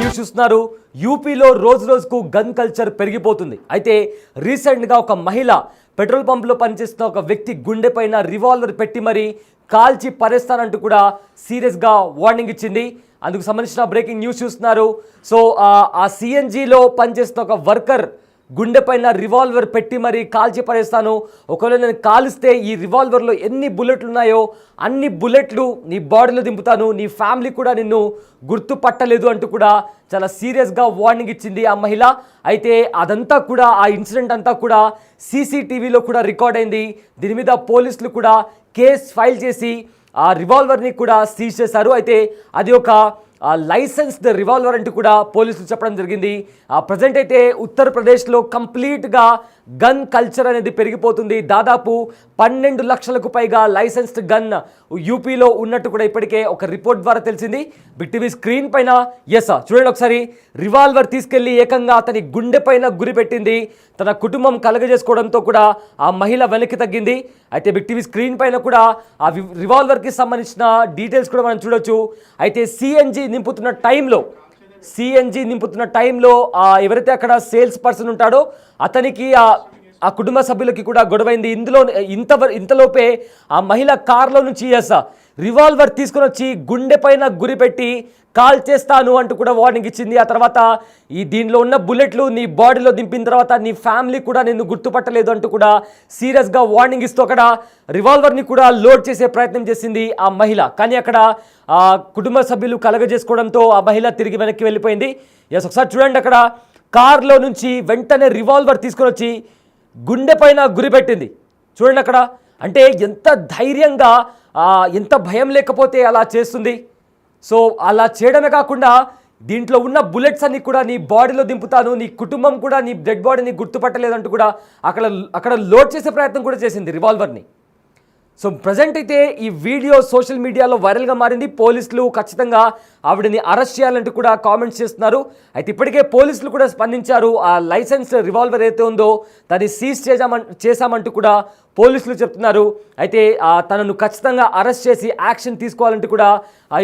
News చూస్తున్నారు. యూపీలో రోజు రోజుకు గన్ కల్చర్ పెరిగిపోతుంది. అయితే రీసెంట్గా ఒక మహిళ పెట్రోల్ పంపులో పనిచేస్తున్న ఒక వ్యక్తి గుండె పైన రివాల్వర్ పెట్టి మరీ కాల్చి పరేస్తానంటూ కూడా సీరియస్గా వార్నింగ్ ఇచ్చింది. అందుకు సంబంధించిన బ్రేకింగ్ న్యూస్ చూస్తున్నారు. సో ఆ సిఎన్జిలో పనిచేస్తున్న ఒక వర్కర్ గుండె పైన రివాల్వర్ పెట్టి మరీ కాల్చి పరేస్తాను, ఒకవేళ నేను కాలిస్తే ఈ రివాల్వర్లో ఎన్ని బుల్లెట్లు ఉన్నాయో అన్ని బుల్లెట్లు నీ బాడీలో దింపుతాను, నీ ఫ్యామిలీ కూడా నిన్ను గుర్తుపట్టలేదు అంటూ కూడా చాలా సీరియస్గా వార్నింగ్ ఇచ్చింది ఆ మహిళ. అయితే అదంతా కూడా ఆ ఇన్సిడెంట్ అంతా కూడా సీసీటీవీలో కూడా రికార్డ్ అయింది. దీని మీద పోలీసులు కూడా కేసు ఫైల్ చేసి ఆ రివాల్వర్ని కూడా సీజ్ చేశారు. అయితే అది ఒక లైసెన్స్డ్ రివాల్వర్ అంటూ కూడా పోలీసులు చెప్పడం జరిగింది. ప్రజెంట్ అయితే ఉత్తరప్రదేశ్లో కంప్లీట్గా గన్ కల్చర్ అనేది పెరిగిపోతుంది. దాదాపు 12 లక్షలకు పైగా లైసెన్స్డ్ గన్ యూపీలో ఉన్నట్టు కూడా ఇప్పటికే ఒక రిపోర్ట్ ద్వారా తెలిసింది. బిగ్ టీవీ స్క్రీన్ పైన చూడండి ఒకసారి, రివాల్వర్ తీసుకెళ్లి ఏకంగా అతని గుండె పైన గురి పెట్టింది. తన కుటుంబం కలగజేసుకోవడంతో కూడా ఆ మహిళ వెనక్కి తగ్గింది. అయితే బిగ్ టీవీ స్క్రీన్ పైన కూడా ఆ రివాల్వర్కి సంబంధించిన డీటెయిల్స్ కూడా మనం చూడొచ్చు. అయితే సిఎన్జి నింపుతున్న టైంలో ఎవరైతే అక్కడ సేల్స్ పర్సన్ ఉంటాడో అతనికి ఆ కుటుంబ సభ్యులకి కూడా గొడవైంది. ఇంతలోపే ఆ మహిళ కార్లో నుంచి రివాల్వర్ తీసుకుని వచ్చి గుండె పైన గురిపెట్టి కాల్ చేస్తాను అంటూ కూడా వార్నింగ్ ఇచ్చింది. ఆ తర్వాత దీనిలో ఉన్న బుల్లెట్లు నీ బాడీలో దింపిన తర్వాత నీ ఫ్యామిలీ కూడా నిన్ను గుర్తుపట్టలేదు అంటూ కూడా సీరియస్గా వార్నింగ్ ఇస్తూ అక్కడ రివాల్వర్ని కూడా లోడ్ చేసే ప్రయత్నం చేసింది ఆ మహిళ. కానీ అక్కడ కుటుంబ సభ్యులు కలగజేసుకోవడంతో ఆ మహిళ తిరిగి వెనక్కి వెళ్ళిపోయింది. ఒకసారి చూడండి, అక్కడ కార్లో నుంచి వెంటనే రివాల్వర్ తీసుకొని వచ్చి గుండె పైన గురిపెట్టింది. చూడండి అక్కడ, అంటే ఎంత ధైర్యంగా, ఎంత భయం లేకపోతే అలా చేస్తుంది. సో అలా చేయడమే కాకుండా దీంట్లో ఉన్న బుల్లెట్స్ అన్ని కూడా నీ బాడీలో దింపుతాను, నీ కుటుంబం కూడా నీ డెడ్ బాడీని గుర్తుపట్టలేదంటూ కూడా అక్కడ లోడ్ చేసే ప్రయత్నం కూడా చేసింది రివాల్వర్ని. సో ప్రజెంట్ అయితే ఈ వీడియో సోషల్ మీడియాలో వైరల్గా మారింది. పోలీసులు ఖచ్చితంగా ఆవిడని అరెస్ట్ చేయాలంటూ కూడా కామెంట్స్ చేస్తున్నారు. అయితే ఇప్పటికే పోలీసులు కూడా స్పందించారు. ఆ లైసెన్స్ రివాల్వర్ ఏదైతే ఉందో దాన్ని సీజ్ చేశామంటూ కూడా పోలీసులు చెప్తున్నారు. అయితే తనను ఖచ్చితంగా అరెస్ట్ చేసి యాక్షన్ తీసుకోవాలంటూ కూడా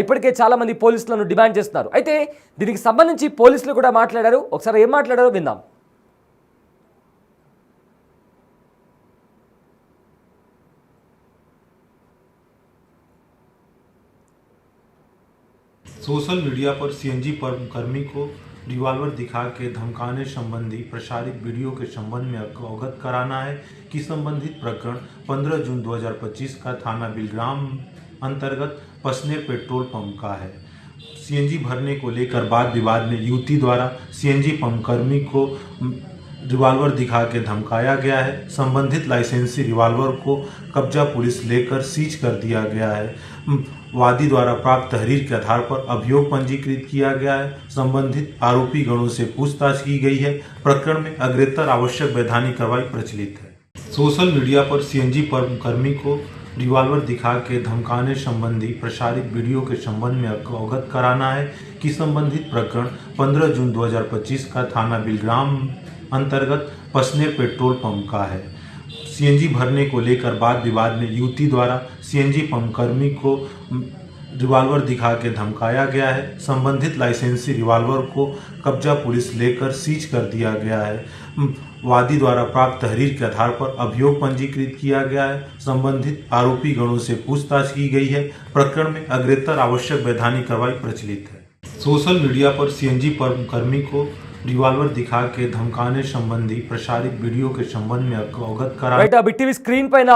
ఇప్పటికే చాలామంది పోలీసులను డిమాండ్ చేస్తున్నారు. అయితే దీనికి సంబంధించి పోలీసులు కూడా మాట్లాడారు. ఒకసారి ఏం మాట్లాడారో విందాం. सोशल मीडिया पर सीएनजी कर्मी को रिवॉल्वर दिखा के धमकाने संबंधी प्रसारित वीडियो के संबंध में अवगत कराना है कि संबंधित प्रकरण 15 जून 2025 का थाना बिलग्राम अंतर्गत पसनेर पेट्रोल पंप का है। सीएनजी भरने को लेकर वाद विवाद में युवती द्वारा सीएनजी पंप कर्मी को रिवॉल्वर दिखा के धमकाया गया है। संबंधित लाइसेंसी रिवॉल्वर को कब्जा पुलिस लेकर सीज कर दिया गया है। वादी द्वारा प्राप्त तहरीर के आधार पर अभियोग पंजीकृत किया गया है। संबंधित आरोपी गणों से पूछताछ की गई है। प्रकरण में अग्रेतर आवश्यक वैधानिक कार्रवाई प्रचलित है। सोशल मीडिया पर सीएनजी कर्मी को रिवॉल्वर दिखा के धमकाने संबंधी प्रसारित वीडियो के संबंध में अवगत कराना है कि संबंधित प्रकरण 15 जून 2025 का थाना बिलग्राम अंतर्गत पसनेर पेट्रोल पंप का है। सीएनजी भरने को लेकर वाद विवाद में युवती द्वारा सीएनजी पंप कर्मी को रिवॉल्वर दिखा के धमकाया गया है। संबंधित लाइसेंसी रिवॉल्वर को कब्जा पुलिस लेकर सीज कर दिया गया है। वादी द्वारा प्राप्त तहरीर के आधार पर अभियोग पंजीकृत किया गया है। संबंधित आरोपी गणों से पूछताछ की गई है। प्रकरण में अग्रेतर आवश्यक वैधानिक कार्रवाई प्रचलित है। सोशल मीडिया पर सीएनजी कर्मी को रिवॉल्वर दिखा के धमकाने संबंधी प्रसारित वीडियो के संबंध में अवगत करा బిగ్ టీవీ స్క్రీన్ పైన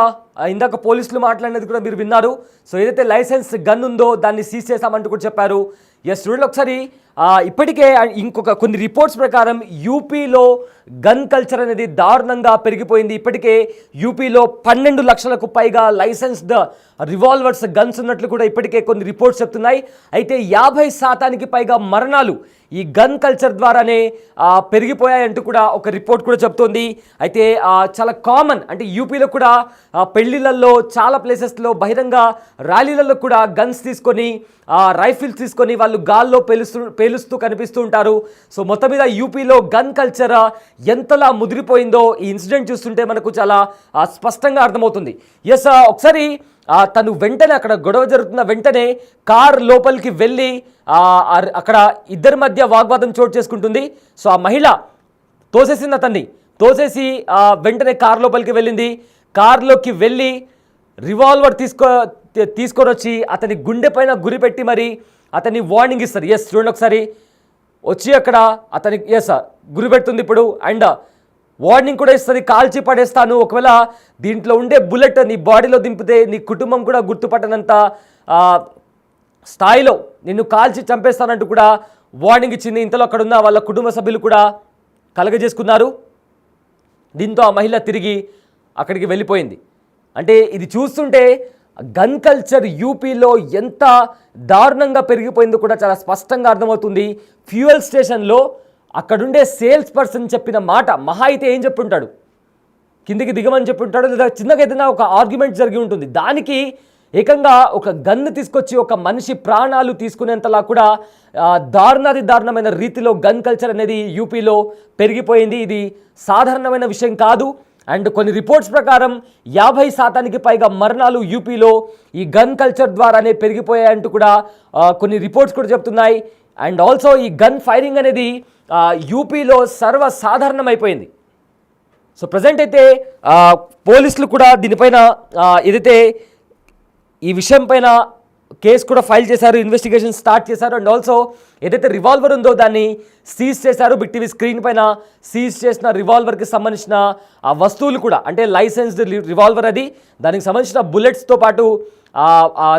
ఇందాక పోలీసులు మాట్లాడినది కూడా మీరు విన్నారు. సో ఏదైతే లైసెన్స్ గన్ ఉందో దాన్ని సీజ్ చేశామంటూ కూడా చెప్పారు. చూడండి ఒకసారి, ఇప్పటికే కొన్ని రిపోర్ట్స్ ప్రకారం యూపీలో గన్ కల్చర్ అనేది దారుణంగా పెరిగిపోయింది. ఇప్పటికే యూపీలో 12 లక్షలకు పైగా లైసెన్స్డ్ రివాల్వర్స్ గన్స్ ఉన్నట్లు కూడా ఇప్పటికే కొన్ని రిపోర్ట్స్ చెప్తున్నాయి. అయితే 50% పైగా మరణాలు ఈ గన్ కల్చర్ ద్వారానే పెరిగిపోయాయంటూ కూడా ఒక రిపోర్ట్ కూడా చెప్తోంది. అయితే చాలా కామన్, అంటే యూపీలో కూడా పెళ్లిళ్ళల్లో చాలా ప్లేసెస్లో బహిరంగ ర్యాలీలలో కూడా గన్స్ తీసుకొని రైఫిల్స్ తీసుకొని వాళ్ళు గాల్లో పేలుస్తూ కనిపిస్తూ ఉంటారు. సో మొత్తం మీద యూపీలో గన్ కల్చర్ ఎంతలా ముదిరిపోయిందో ఈ ఇన్సిడెంట్ చూస్తుంటే మనకు చాలా స్పష్టంగా అర్థమవుతుంది. ఎస్, ఒకసారి తను వెంటనే అక్కడ గొడవ జరుగుతున్న వెంటనే కార్ లోపలికి వెళ్ళి అక్కడ ఇద్దరి మధ్య వాగ్వాదం చోటు చేసుకుంటుంది. సో ఆ మహిళ తోసేసింది, అతన్ని తోసేసి వెంటనే కార్ లోపలికి వెళ్ళింది. కార్లోకి వెళ్ళి రివాల్వర్ తీసుకొని వచ్చి అతని గుండె పైన గురిపెట్టి మరి అతన్ని వార్నింగ్ ఇస్తారు. ఎస్, చూడండి ఒకసారి వచ్చి అక్కడ అతనికి గురి పెడుతుంది ఇప్పుడు, అండ్ వార్నింగ్ కూడా ఇస్తుంది, కాల్చి పడేస్తాను, ఒకవేళ దీంట్లో ఉండే బుల్లెట్ నీ బాడీలో దింపితే నీ కుటుంబం కూడా గుర్తుపట్టనంత స్థాయిలో నిన్ను కాల్చి చంపేస్తానంటూ కూడా వార్నింగ్ ఇచ్చింది. ఇంతలో అక్కడ ఉన్న వాళ్ళ కుటుంబ సభ్యులు కూడా కలగజేసుకున్నారు. దీంతో ఆ మహిళ తిరిగి అక్కడికి వెళ్ళిపోయింది. అంటే ఇది చూస్తుంటే గన్ కల్చర్ యూపీలో ఎంత దారుణంగా పెరిగిపోయిందో కూడా చాలా స్పష్టంగా అర్థమవుతుంది. ఫ్యూయల్ స్టేషన్లో అక్కడుండే సేల్స్ పర్సన్ చెప్పిన మాట మహా అయితే ఏం చెప్పుంటాడు, కిందికి దిగమని చెప్పుంటాడు, లేదా చిన్నగా ఏదైనా ఒక ఆర్గ్యుమెంట్ జరిగి ఉంటుంది. దానికి ఏకంగా ఒక గన్ను తీసుకొచ్చి ఒక మనిషి ప్రాణాలు తీసుకునేంతలా కూడా దారుణమైన రీతిలో గన్ కల్చర్ అనేది యూపీలో పెరిగిపోయింది. ఇది సాధారణమైన విషయం కాదు. అండ్ కొన్ని రిపోర్ట్స్ ప్రకారం 50% పైగా మరణాలు యూపీలో ఈ గన్ కల్చర్ ద్వారానే పెరిగిపోయాయంటూ కూడా కొన్ని రిపోర్ట్స్ కూడా చెప్తున్నాయి. అండ్ ఆల్సో ఈ గన్ ఫైరింగ్ అనేది యూపీలో సర్వసాధారణమైపోయింది. సో ప్రజెంట్ అయితే పోలీసులు కూడా దీనిపైన ఏదైతే ఈ విషయం పైన కేసు కూడా ఫైల్ చేశారు, ఇన్వెస్టిగేషన్ స్టార్ట్ చేశారు. అండ్ ఆల్సో ఏదైతే రివాల్వర్ ఉందో దాన్ని సీజ్ చేశారు. బిగ్ టీవీ స్క్రీన్ పైన సీజ్ చేసిన రివాల్వర్కి సంబంధించిన ఆ వస్తువులు కూడా, అంటే లైసెన్స్డ్ రివాల్వర్ అది, దానికి సంబంధించిన బుల్లెట్స్తో పాటు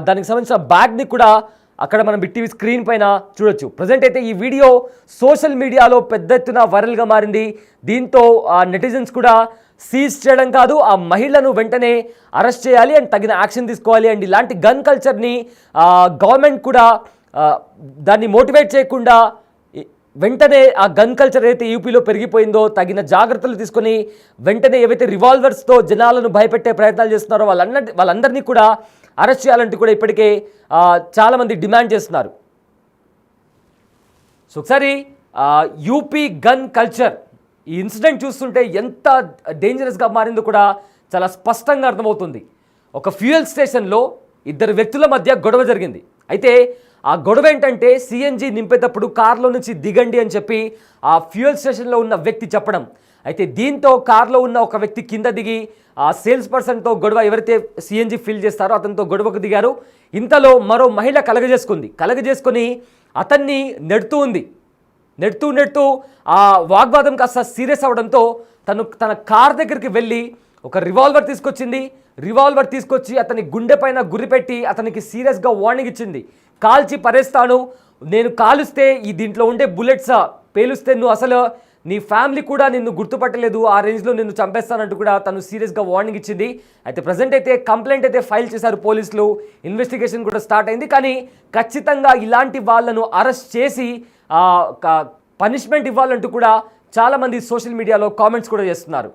దానికి సంబంధించిన బ్యాగ్ని కూడా అక్కడ మనం బిగ్ టీవీ స్క్రీన్ పైన చూడొచ్చు. ప్రజెంట్ అయితే ఈ వీడియో సోషల్ మీడియాలో పెద్ద ఎత్తున వైరల్గా మారింది. దీంతో నెటిజన్స్ కూడా సీజ్ చేయడం కాదు, ఆ మహిళను వెంటనే అరెస్ట్ చేయాలి అండ్ తగిన యాక్షన్ తీసుకోవాలి. అండ్ ఇలాంటి గన్ కల్చర్ని గవర్నమెంట్ కూడా దాన్ని మోటివేట్ చేయకుండా వెంటనే ఆ గన్ కల్చర్ ఏదైతే యూపీలో పెరిగిపోయిందో తగిన జాగ్రత్తలు తీసుకొని వెంటనే ఏవైతే రివాల్వర్స్తో జనాలను భయపెట్టే ప్రయత్నాలు చేస్తున్నారో వాళ్ళందరినీ కూడా అరెస్ట్ చేయాలంటూ కూడా ఇప్పటికే చాలామంది డిమాండ్ చేస్తున్నారు. సో ఒకసారి యూపీ గన్ కల్చర్ ఈ ఇన్సిడెంట్ చూస్తుంటే ఎంత డేంజరస్గా మారిందో కూడా చాలా స్పష్టంగా అర్థమవుతుంది. ఒక ఫ్యూయల్ స్టేషన్లో ఇద్దరు వ్యక్తుల మధ్య గొడవ జరిగింది. అయితే ఆ గొడవ ఏంటంటే సిఎన్జి నింపేటప్పుడు కార్లో నుంచి దిగండి అని చెప్పి ఆ ఫ్యూయల్ స్టేషన్లో ఉన్న వ్యక్తి చెప్పడం. అయితే దీంతో కార్లో ఉన్న ఒక వ్యక్తి కింద దిగి ఆ సేల్స్ పర్సన్తో గొడవ, ఎవరైతే సిఎన్జి ఫిల్ చేస్తారో అతనితో గొడవకు దిగారు. ఇంతలో మరో మహిళ కలగజేసుకొని అతన్ని నెడుతూ ఆ వాగ్వాదం కాస్త సీరియస్ అవడంతో తన కార్ దగ్గరికి వెళ్ళి ఒక రివాల్వర్ తీసుకొచ్చి అతని గుండె పైన గురిపెట్టి అతనికి సీరియస్గా వార్నింగ్ ఇచ్చింది. కాల్చి పరేస్తాను, నేను కాలుస్తే ఈ దీంట్లో ఉండే బుల్లెట్స్ పేలుస్తే నువ్వు అసలు నీ ఫ్యామిలీ కూడా నిన్ను గుర్తుపట్టలేదు, ఆ రేంజ్లో నిన్ను చంపేస్తానంటూ కూడా తను సీరియస్గా వార్నింగ్ ఇచ్చింది. అయితే ప్రజెంట్ అయితే కంప్లైంట్ అయితే ఫైల్ చేశారు పోలీసులు, ఇన్వెస్టిగేషన్ కూడా స్టార్ట్ అయింది. కానీ ఖచ్చితంగా ఇలాంటి వాళ్ళను అరెస్ట్ చేసి పనిష్మెంట్ ఇవ్వాలంటూ కూడా చాలామంది సోషల్ మీడియాలో కామెంట్స్ కూడా చేస్తున్నారు.